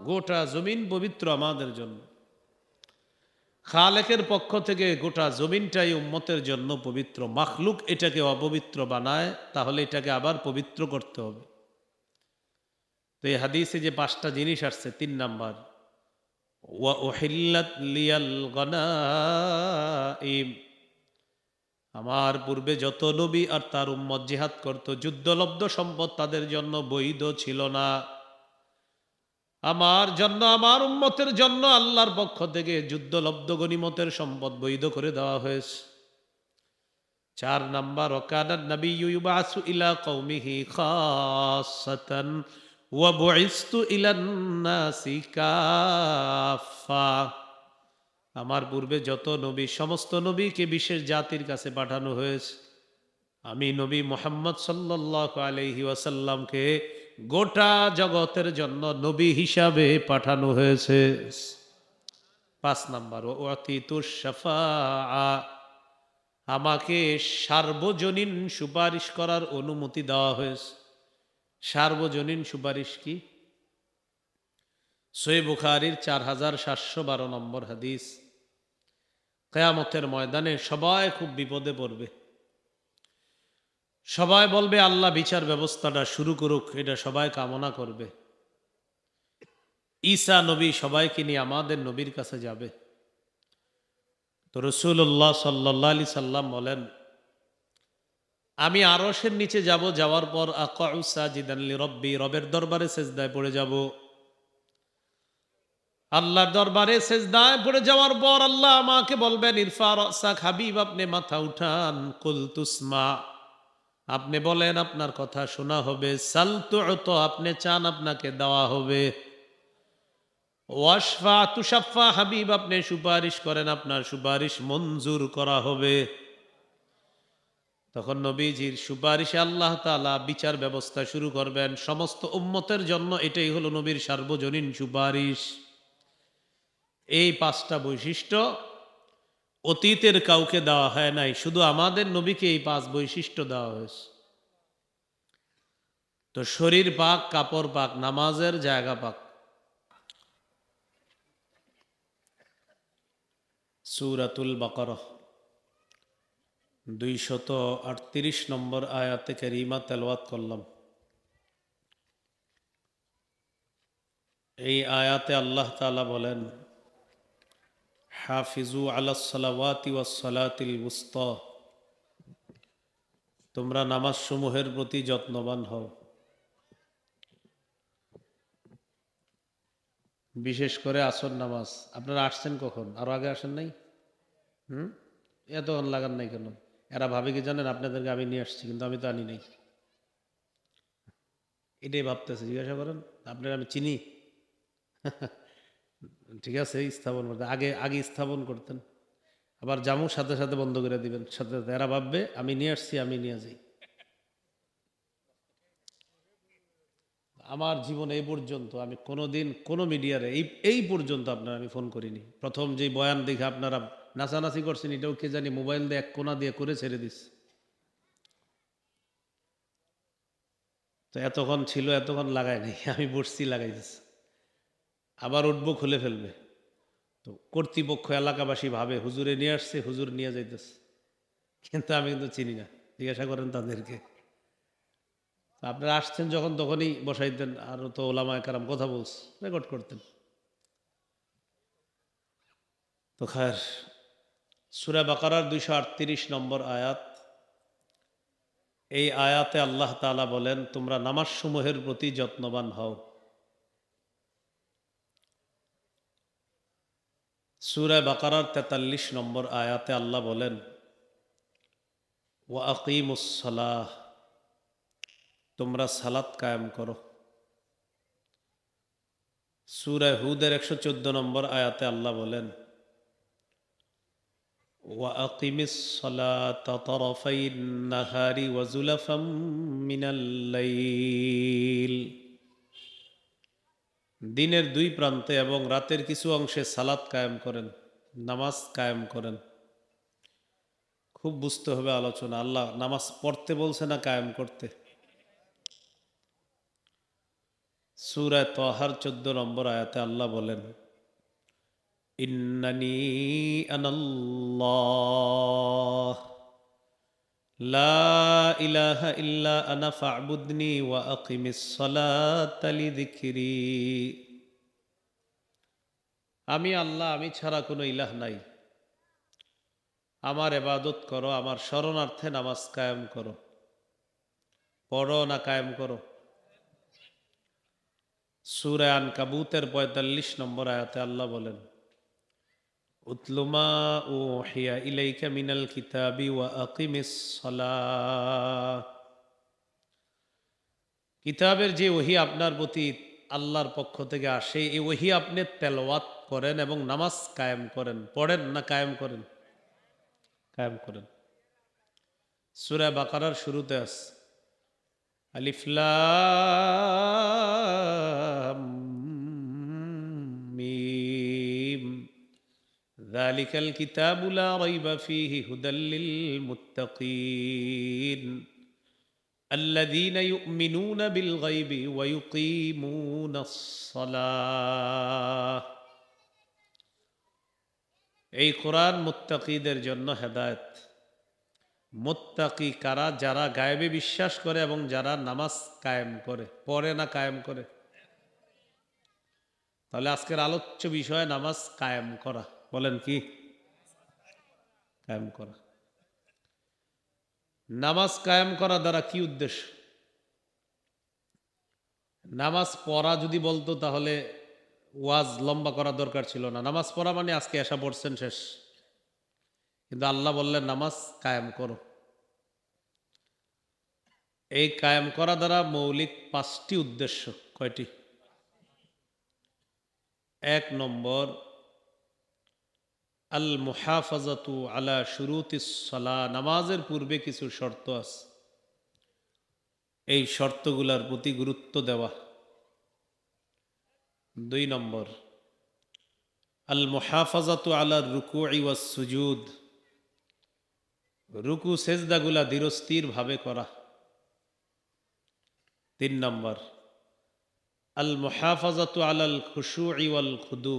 গোটা জমিন পবিত্র আমাদের জন্য। খালেকের পক্ষ থেকে গোটা জমিনটাই উম্মতের জন্য পবিত্র। মাখলুক এটাকে অপবিত্র বানায়, তাহলে এটাকে আবার পবিত্র করতে হবে। তো এই হাদিসে যে 5টা জিনিস আসছে, 3 নাম্বার ওয়া উহিল্লাত লিয়াল গনাইম, আমার পূর্বে যত নবী আর তার উম্মত জিহাদ করত, যুদ্ধলব্ধ সম্পদ তাদের জন্য বৈধ ছিল না। আমার জন্য, আমার উম্মতের জন্য আল্লাহর পক্ষ থেকে যুদ্ধলব্ধ গনিমতের সম্পদ বৈধ করে দেওয়া হয়েছে। 4 নাম্বার ওয়াকানান নাবিয়্যু ইউবাসু ইলা কওমিহি খাসসাতান ওয়া বুইসতু ইলান নাসি কাফা, আমার পূর্বে যত নবী, সমস্ত নবীকে বিশেষ জাতির কাছে পাঠানো হয়েছে। আমি নবী মুহাম্মদ সাল্লাল্লাহু আলাইহি ওয়াসাল্লামকে গোটা জগতের জন্য নবী হিসাবে পাঠানো হয়েছে। 5 নাম্বার ওয়াতিতুশ শাফাআ, আমাকে সার্বজনীন সুপারিশ করার অনুমতি দেওয়া হয়েছে। সার্বজনীন সুপারিশ কি? সহিহ বুখারীর 4712 নম্বর হাদিস। কিয়ামতের ময়দানে সবাই খুব বিপদে পড়বে। সবাই বলবে আল্লাহ বিচার ব্যবস্থাটা শুরু করুক, এটা সবাই কামনা করবে। ঈসা নবী সবাইকে নিয়ে আমাদের নবীর কাছে যাবে। তো রাসূলুল্লাহ সাল্লাল্লাহু আলাইহি সাল্লাম বলেন, আমি আরশের নিচে যাব, যাওয়ার পর আকাউ সাজিদান লিরাব্বি, রবের দরবারে সেজদায় পড়ে যাব। আল্লাহর দরবারে সেজদায় পড়ে যাওয়ার পর আল্লাহ আমাকে বলবেন, ইরফা রাসাক, হাবিব আপনি মাথা উঠান। কুল তুসমা, আপনি বলেন আপনার কথা শোনা হবে। সাল তু'তা, আপনি চান আপনাকে দেওয়া হবে। ওয়াশফা তুশাফা, হাবিব আপনি সুপারিশ করেন, আপনার সুপারিশ মঞ্জুর করা হবে। তখন নবীজির সুপারিশে আল্লাহ তাআলা বিচার ব্যবস্থা শুরু করবেন সমস্ত উম্মতের জন্য। এটাই হলো নবীর সার্বজনীন সুপারিশ। এই 5টা বৈশিষ্ট্য অতীতের কাউকে দেওয়া হয় নাই, শুধু আমাদের নবীকে এই 5 বৈশিষ্ট্য দেওয়া হয়েছে। তো শরীর পাক, কাপড় পাক, নামাজের জায়গা পাক। সূরাতুল বাকারাহ 238 নম্বর আয়াতে কারিমা তেলাওয়াত করলাম। এই আয়াতে আল্লাহ তাআলা বলেন, হাফিজু আলাস সালাওয়াতি ওয়াস সালাতিল উস্তা, তোমরা নামাজ সমূহের প্রতি যত্নবান হও। বিশেষ করে আসর নামাজ। আপনারা আসছেন কখন? আরো আগে আসেন নাই? এতক্ষণ লাগান নাই কেন? এরা ভাবে কি জানেন, আপনাদেরকে আমি নিয়ে আসছি, কিন্তু আমি তো আনি নাই। এটাই ভাবতেছে, জিজ্ঞাসা করেন আপনারা আমি চিনি। ঠিক আছে, স্থাপন করতে আগে আগে স্থাপন করতেন, আবার জামুর সাথে সাথে বন্ধ করে দিবেন সাথে সাথে। এরা ভাববে আমি নিয়ে আসছি, আমি নিয়ে যাই। আমার জীবন এই পর্যন্ত আমি কোনোদিন কোনো মিডিয়ারে এই পর্যন্ত আপনার আমি ফোন করিনি। প্রথম যে বয়ান দেখে আপনারা নাচানাচি করছেন, এটাও কে জানি মোবাইল দিয়ে এক কোনা দিয়ে করে ছেড়ে দিস। তো এতক্ষণ ছিল, এতক্ষণ লাগায় নাই, আমি বসছি লাগাইতেছি। আবার উঠবো, খুলে ফেলবে। তো কর্তৃপক্ষ এলাকাবাসী ভাবে হুজুরে নিয়ে আসছে, হুজুর নিয়ে যাইতেছে, কিন্তু আমি কিন্তু চিনি না। জিজ্ঞাসা করেন তাদেরকে। আপনারা আসছেন যখন, তখনই বসাইতেন, আর তো ওলামায়ে কেরাম কথা বলছে, রেকর্ড করতেন। তো খায়ের, সূরা বাকারার 238 নম্বর আয়াত। এই আয়াতে আল্লাহ তাআলা বলেন, তোমরা নামাজ সমূহের প্রতি যত্নবান হও। সূরা বাকারার 43 নম্বর আয়াতে আল্লাহ বলেন, ওয়া আকিমুস সালাহ, তোমরা সালাত কায়েম করো। সূরা হুদের 114 নম্বর আয়াতে আল্লাহ বলেন, ওয়া আকিমিস সালাতা তারাফাইন নাহারি ওয়া যুলাফাম মিনাল লাইল, দিনের 2 প্রান্তে এবং রাতের কিছু অংশে সালাত কায়েম করেন, নামাজ কায়েম করেন। খুব বুঝতে হবে আলোচনা। আল্লাহ নামাজ পড়তে বলছে না কায়েম করতে? সূরা তাহার 14 নম্বর আয়াতে আল্লাহ বলেন, ইন্নানি আনাল্লাহ লা ইলাহা ইল্লা আনা ফা'বুদনি ওয়া আকিমিস সালাতা লিযিকরি। আমি আল্লাহ, আমি ছাড়া কোনো ইলাহ নাই। আমার ইবাদত করো, আমার শরণার্থে নামাজ কায়েম করো। পড়ো না কায়েম করো? সূরা আনকাবুতের ৪৫ নম্বর আয়াতে আল্লাহ বলেন, উতলু মা উহিয়া ইলাইকা মিনাল কিতাবি ওয়া আকিমিস সালাহ। কিতাবের যে ওহী আপনার প্রতি আল্লাহর পক্ষ থেকে আসে, এই ওহী আপনি তেলাওয়াত করেন এবং নামাজ কায়েম করেন। পড়েন না কায়েম করেন? কায়েম করেন। সূরা বাকারার শুরুতে আছে আলিফ লাম মিম যালিকাল কিতাবু লা রাইবা ফীহি হুদাল লিল মুত্তাকিন আল্লাযীনা ইউমিনুনা বিল গায়বি ওয়া ইউকিমুনাস সালাহ। এই কোরআন মুত্তাকিদের জন্য হেদায়েত। মুত্তাকি কারা? যারা গায়েবে বিশ্বাস করে এবং যারা নামাজ কায়েম করে। পড়ে না কায়েম করে? তাহলে আজকের আলোচ্য বিষয় নামাজ কায়েম করা। বলেন কি? কায়েম করা। নামাজ কায়েম করা দ্বারা কি উদ্দেশ্য? নামাজ পড়া যদি বলতো তাহলে ওয়াজ লম্বা করা দরকার ছিল না। নামাজ পড়া মানে আজকে এসা পড়ছেন শেষ। কিন্তু আল্লাহ বললেন নামাজ কায়েম করো। এই কায়েম করা দ্বারা মৌলিক 5টি উদ্দেশ্য। কয়টি? 1 নম্বর, আল মুহাফাজাতু আলা শুরুতিস সালাহ। নামাজের পূর্বে কিছু শর্ত আছে, এই শর্তগুলার প্রতি গুরুত্ব দেওয়া। 2 নম্বর, আল মুহাফাজাতু আলা রুকুই ওয়াস সুজুদ। রুকু সেজদাগুলা ধীরস্থির ভাবে করা। 3 নম্বর, আল মুহাফাজাতু আলাল খুশুই ওয়াল খুদু।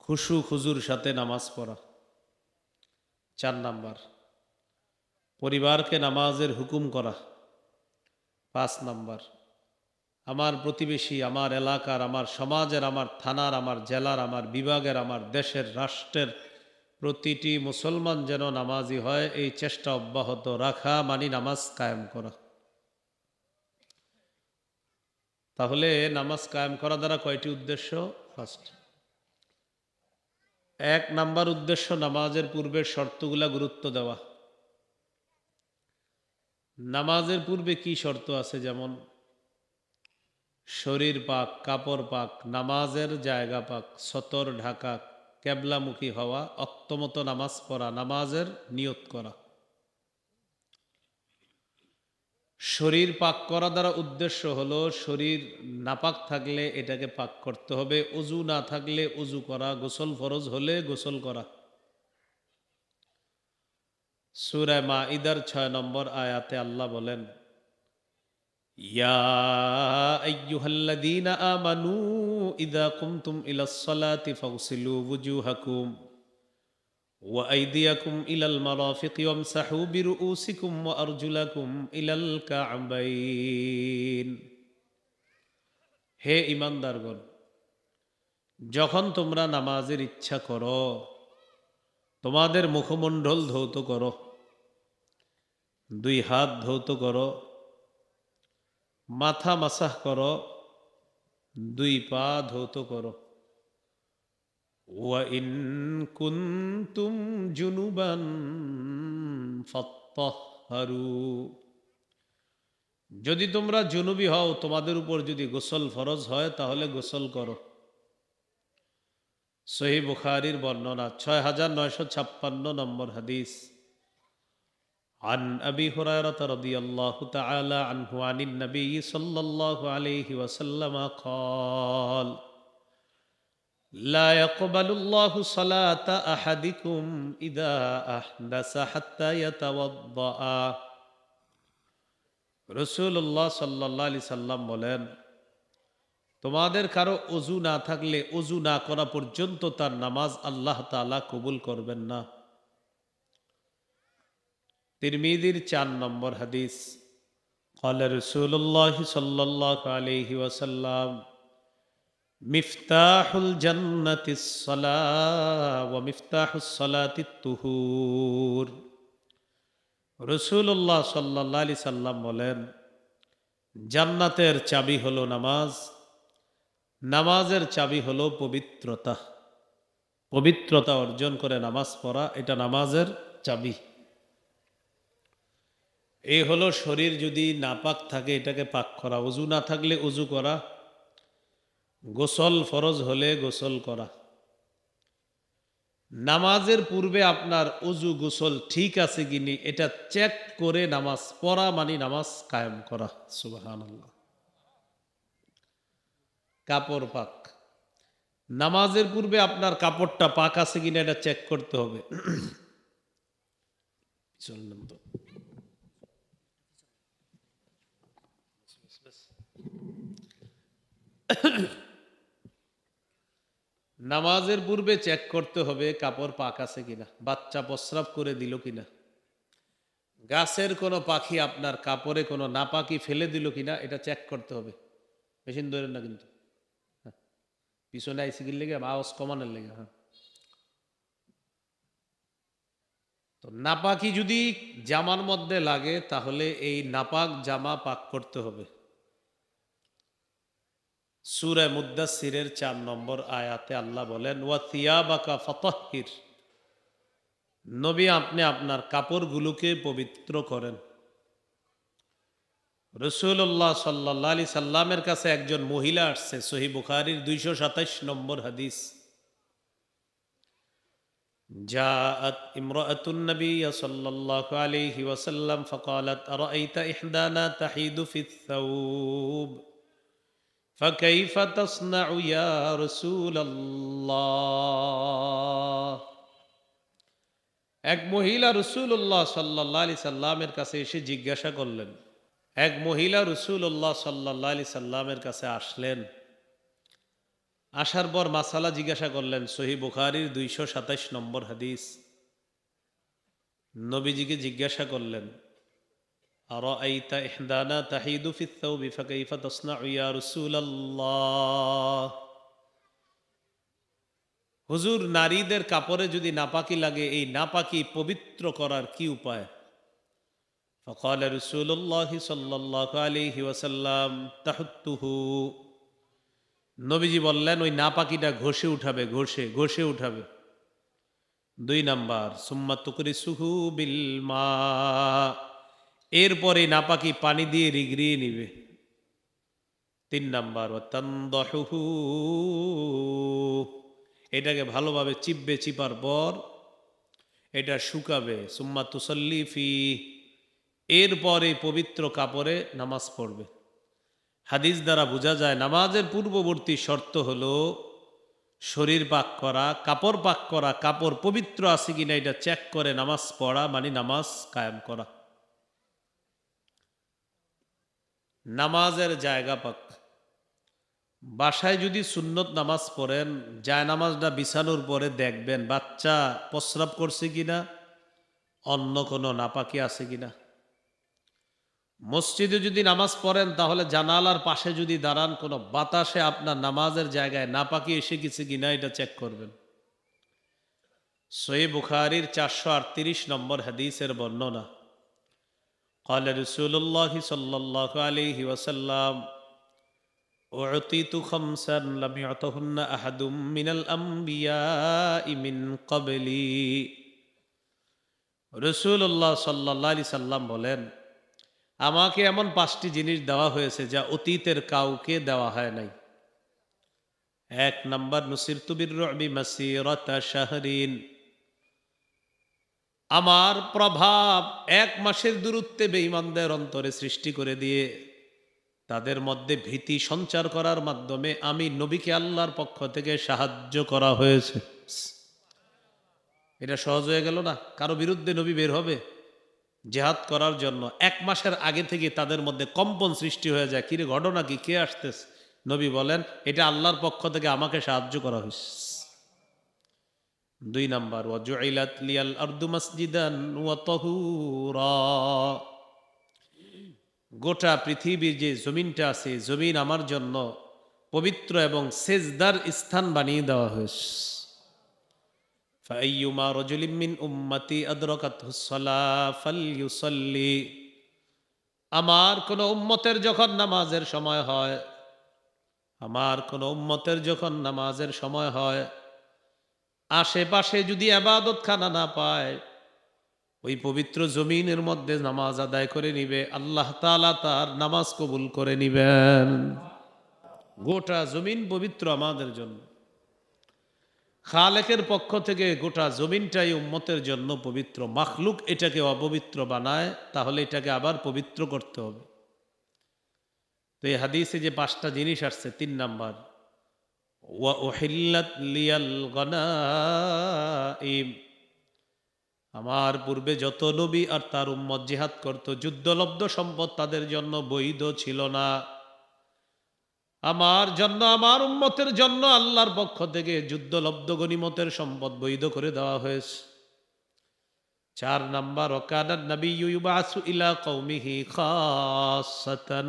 খুশু খুজুর সাথে নামাজ পড়া। 4 নম্বর, পরিবারকে নামাজের হুকুম করা। 5 নম্বর, আমার প্রতিবেশী, আমার এলাকার, আমার সমাজের, আমার থানার, আমার জেলার, আমার বিভাগের, আমার দেশের, রাষ্ট্রের প্রতিটি মুসলমান যেন নামাজি হয়, এই চেষ্টা অব্যাহত রাখা মানে নামাজ কায়েম করা। তাহলে নামাজ কায়েম করা দ্বারা কয়টি উদ্দেশ্য? ফার্স্ট, 1 নাম্বার উদ্দেশ্য নামাজের পূর্বের শর্তগুলা গুরুত্ব দেওয়া। নামাজের পূর্বে কি শর্ত আছে? যেমন শরীর পাক, কাপড় পাক, নামাজের জায়গা পাক, সতর ঢাকা, কেবলামুখী হওয়া, অক্তমতো নামাজ পড়া, নামাজের নিয়ত করা। শরীর পাক করা দ্বারা উদ্দেশ্য হলো শরীর নাপাক থাকলে এটাকে পাক করতে হবে, অজু না থাকলে অজু করা, গোসল ফরজ হলে গোসল করা। সূরা মাঈদার 6 নম্বর আয়াতে আল্লাহ বলেন, ইয়া আইয়ুহাল্লাযীনা আমানু ইযা কুমতুম ইলাস সালাতি ফাগসিলু ওয়ুজুহাকুম ওয়া আইদিয়াকুম ইলাল মারাফিকি ওয়ামসাহু বিরুউসিকুম ওয়া আরজুলাকুম ইলাল কা'বাইন। হে ঈমানদারগণ, যখন তোমরা নামাজের ইচ্ছা করো, তোমাদের মুখমণ্ডল ধৌত করো, 2 হাত ধৌত করো, মাথা মাসাহ করো, 2 পা ধৌত করো। ওয়া ইন কুনতুম জুনুবান ফাত্তাহহারু। যদি তোমরা জুনুবি হও, তোমাদের উপর যদি গোসল ফরজ হয়, তাহলে গোসল করো। সহিহ বুখারীর বর্ণনা, 6956 নম্বর হাদিস। عن أبي هريرة رضي الله تعالى عنه عن النبي صلى الله عليه وسلم قال لا يقبل الله صلاة أحدكم إذا أحدث حتى يتوضأ। রাসূলুল্লাহ সাল্লাল্লাহু আলাইহি সাল্লাম বলেন, তোমাদের কারো অজু না থাকলে অজু না করা পর্যন্ত তার নামাজ আল্লাহ তাআলা কবুল করবেন না। তিরমিজির 4 নম্বর হাদিস। قال رسول الله صلى الله عليه وسلم مفتاح الجنة الصلاة ومفتاح الصلاة الطهور। রাসূলুল্লাহ সাল্লাল্লাহু আলাইহি সাল্লাম বলেন, জান্নাতের চাবি হলো নামাজ, নামাজের চাবি হলো পবিত্রতা। পবিত্রতা অর্জন করে নামাজ পড়া, এটা নামাজের চাবি। এই হলো শরীর যদি নাপাক থাকে এটাকে পাক করা, অজু না থাকলে অজু করা, গোসল ফরজ হলে গোসল করা। নামাজের পূর্বে আপনার অজু গোসল ঠিক আছে কিনি এটা চেক করে নামাজ পড়া মানে নামাজ কায়েম করা। সুবহানাল্লাহ। কাপড় পাক, নামাজের পূর্বে আপনার কাপড়টা পাক আছে কিনা এটা চেক করতে হবে। চললাম তো। নামাজের পূর্বে চেক করতে হবে কাপড় পাক আছে কিনা, বাচ্চা প্রস্রাব করে দিল কিনা, গাছের কোনো পাখি আপনার কাপড়ে কোনো নাপাকি ফেলে দিল কিনা এটা চেক করতে হবে। মেশিন ধরেন না কিন্তু, হ্যাঁ। পিছনে আইসিকির লেগে আওয়াজ কমানোর লেগে, হ্যাঁ। তো নাপাকি যদি জামার মধ্যে লাগে তাহলে এই নাপাক জামা পাক করতে হবে। সূরা মুদ্দাসসিরের 4 নম্বর আয়াতে আল্লাহ বলেন, ওয়া থিয়াবাকা ফাতাহহির, নবী আপনি আপনার কাপড়গুলোকে পবিত্র করেন। রাসূলুল্লাহ সাল্লাল্লাহু আলাইহি সাল্লামের কাছে একজন মহিলা আসছে, সহিহ বুখারীর 227 নম্বর হাদিস। জাআত ইমরাআতুন নবী সাল্লাল্লাহু আলাইহি ওয়াসাল্লাম ফাকালাত আরাআইতা ইহদানা তাহিদু ফিস সাওব ফাকাইফা তাসনাউ ইয়া রাসূলুল্লাহ। এক মহিলা রাসূলুল্লাহ সাল্লাল্লাহু আলাইহি সাল্লামের কাছে এসে জিজ্ঞাসা করলেন, এক মহিলা রাসূলুল্লাহ সাল্লাল্লাহু আলাইহি সাল্লামের কাছে আসলেন, আসার পর মাসালা জিজ্ঞাসা করলেন। সহিহ বুখারীর 227 নম্বর হাদিস। নবীজিকে জিজ্ঞাসা করলেন, আরাআইতা ইহদানা তাহিদু ফিস সাওবি ফাকাইফা তাসনাউ ইয়া রাসূলুল্লাহ। হুজুর, নারীদের কাপড়ে যদি নাপাকি লাগে এই নাপাকি পবিত্র করার কি উপায়? فقال رسول الله صلى الله عليه وسلم تحته। নবীজি বললেন ওই নাপাকিটা ঘষে উঠাবে, ঘষে উঠাবে। 2 নাম্বার, সুম্মা তুকরিসুহু বিল মা, এরপরে নাপাকি পানি দিয়ে রিগড়িয়ে নিবে। 3 নাম্বার, ওয়া তানদাহুহু, এটাকে ভালোভাবে চিপবে, চিপার পর এটা শুকাবে। সুম্মা তুসাল্লি ফি, এরপরে পবিত্র কাপড়ে নামাজ পড়বে। হাদিস দ্বারা বোঝা যায় নামাজের পূর্ববর্তী শর্ত হলো শরীর পাক করা, কাপড় পাক করা, কাপড় পবিত্র আছে কিনা এটা চেক করে নামাজ পড়া মানে নামাজ কায়েম করা। নামাজের জায়গা পাক, বাসায় যদি সুন্নত নামাজ পড়েন যায় নামাজটা বিছানোর পরে দেখবেন বাচ্চা প্রস্রাব করছে কিনা, অন্য কোনো নাপাকি আছে কিনা। মসজিদে যদি নামাজ পড়েন তাহলে জানালার পাশে যদি দাঁড়ান কোনো বাতাসে আপনার নামাজের জায়গায় নাপাকি এসে গেছে কিনা এটা চেক করবেন। সহিহ বুখারীর 438 নম্বর হাদিসের বর্ণনা। قال رسول الله صلى الله عليه وسلم أعطيت خمسا لم يعطهن أحد من الأنبياء من قبلي। রাসূলুল্লাহ সাল্লাল্লাহু আলাইহি সাল্লাম বলেন, আমাকে এমন 5টি জিনিস দেওয়া হয়েছে যা অতীতের কাউকে দেওয়া হয় নাই। 1 নাম্বার, নুসিরতু বির-রু'বি মাসিরাতা শাহরিন, আমার প্রভাব 1 মাসের দূরত্বে বেঈমানদের অন্তরে সৃষ্টি করে দিয়ে তাদের মধ্যে ভীতি সঞ্চার করার মাধ্যমে আমি নবীকে আল্লাহর পক্ষ থেকে সাহায্য করা হয়েছে। এটা সহজ হয়ে গেল না? কারো বিরুদ্ধে নবী বের হবে জিহাদ করার জন্য 1 মাসের আগে থেকে তাদের মধ্যে কম্পন সৃষ্টি হয়ে যায়, কিরে ঘটনা কি, কে আসতেছে, নবী বলেন এটা আল্লাহর পক্ষ থেকে আমাকে সাহায্য করা হয়েছে। 2 নাম্বার ওয়াজুইলাত লিয়াল আরদু মাসজিদান ওয়া তাহুরা, গোটা পৃথিবীর যে জমিনটা আছে জমিন আমার জন্য পবিত্র এবং সেজদার স্থান বানিয়ে দেওয়া হয়েছে। ফাআইয়ুমা রাজুলিন মিন উম্মতি আদরাকাতহুস সালাহ ফালইউসাল্লি, আমার কোন উম্মতের যখন নামাজের সময় হয়, আমার কোন উম্মতের যখন নামাজের সময় হয়, আশেপাশে যদি ইবাদত খানা না পায়, ওই পবিত্র জমিনের মধ্যে নামাজ আদায় করে নিবে, আল্লাহ তাআলা তার নামাজ কবুল করে নিবেন। গোটা জমিন পবিত্র আমাদের জন্য, খালেকের পক্ষ থেকে গোটা জমিনটাই উম্মতের জন্য পবিত্র। মাখলুক এটাকে অপবিত্র বানায়, তাহলে এটাকে আবার পবিত্র করতে হবে। তো এই হাদিসে যে 5টা জিনিস আসছে, 3 নাম্বার ওয়া উহিল্লাত লিয়াল গনাইম, আমার পূর্বে যত নবী আর তার উম্মত জিহাদ করত, যুদ্ধলব্ধ সম্পদ তাদের জন্য বৈধ ছিল না। আমার জন্য, আমার উম্মতের জন্য আল্লাহর পক্ষ থেকে যুদ্ধলব্ধ গনিমতের সম্পদ বৈধ করে দেওয়া হয়েছে। 4 নাম্বার ওয়াকানান নাবিয়্যু ইউবাসু ইলা কওমিহি খাসসাতান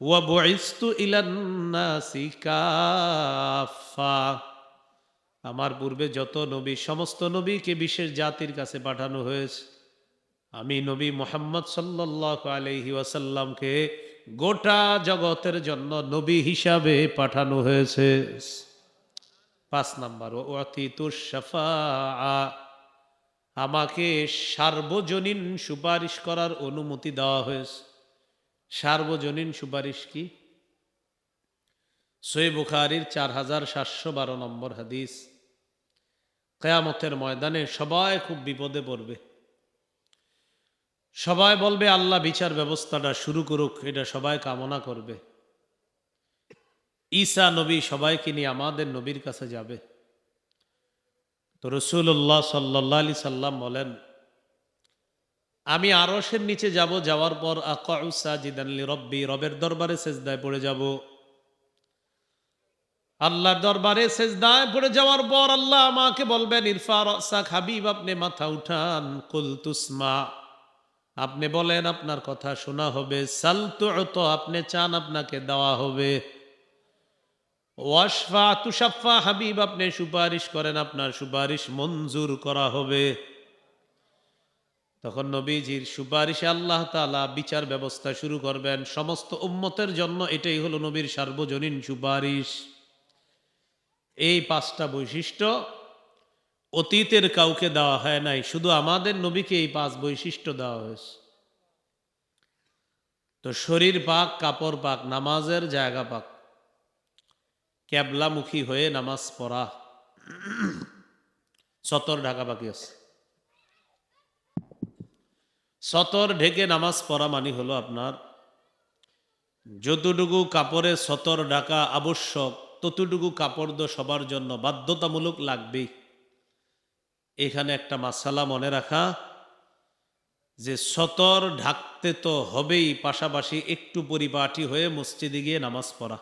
ওয়া বুইসতু ইলান নাসি কাফা, আমার পূর্বে যত নবী, সমস্ত নবীকে বিশেষ জাতির কাছে পাঠানো হয়েছে। আমি নবী মুহাম্মদ সাল্লাল্লাহু আলাইহি ওয়াসাল্লামকে গোটা জগতের জন্য নবী হিসাবে পাঠানো হয়েছে। 5 নাম্বার ওয়াতিতুশ শাফাআ, আমাকে সার্বজনীন সুপারিশ করার অনুমতি দেওয়া হয়েছে। সার্বজনীন সুপারিশ কি? সহিহ বুখারীর 4712 নম্বর হাদিস। কিয়ামতের ময়দানে সবাই খুব বিপদে পড়বে, সবাই বলবে আল্লাহ বিচার ব্যবস্থাটা শুরু করুক, এটা সবাই কামনা করবে। ঈসা নবী সবাইকে নিয়ে আমাদের নবীর কাছে যাবে। তো রাসূলুল্লাহ সাল্লাল্লাহু আলাইহি সাল্লাম বলেন, আমি আরশের নিচে যাব, যাওয়ার পর আকাউ সাজিদান লিরাব্বি, রবের দরবারে সেজদায় পড়ে যাব। আল্লাহর দরবারে সেজদায় পড়ে যাওয়ার পর আল্লাহ আমাকে বলবেন ইরফা রাসাক, হাবিব আপনি মাথা উঠান। কুল তুসমা, আপনি বলেন আপনার কথা শোনা হবে। সাল তুত, আপনি চান আপনাকে দেওয়া হবে। ওয়াশফা তুশাফা, হাবিব আপনি সুপারিশ করেন, আপনার সুপারিশ মঞ্জুর করা হবে। তখন নবীজির সুপারিশে আল্লাহ তাআলা বিচার ব্যবস্থা শুরু করবেন সমস্ত উম্মতের জন্য। এটাই হলো নবীর সার্বজনীন সুপারিশ। এই 5টা বৈশিষ্ট্য অতীতের কাউকে দেওয়া হয় নাই, শুধু আমাদের নবীকে এই 5 বৈশিষ্ট্য দেওয়া হয়েছে। তো শরীর পাক, কাপড় পাক, নামাজের জায়গা পাক, ক্যাবলামুখী হয়ে নামাজ পড়া, সতর ঢাকা বাকি আছে। সতর ঢেকে নামাজ পড়া মানে হলো আপনার যতটুকু কাপড়ে সতর ঢাকা আবশ্যক, ততটুকু কাপড় তো সবার জন্য বাধ্যতামূলক লাগবেই। এখানে একটা মাসালা মনে রাখা, যে সতর ঢাকতে তো হবেই, পাশাপাশি একটু পরিপাটি হয়ে মসজিদে গিয়ে নামাজ পড়া।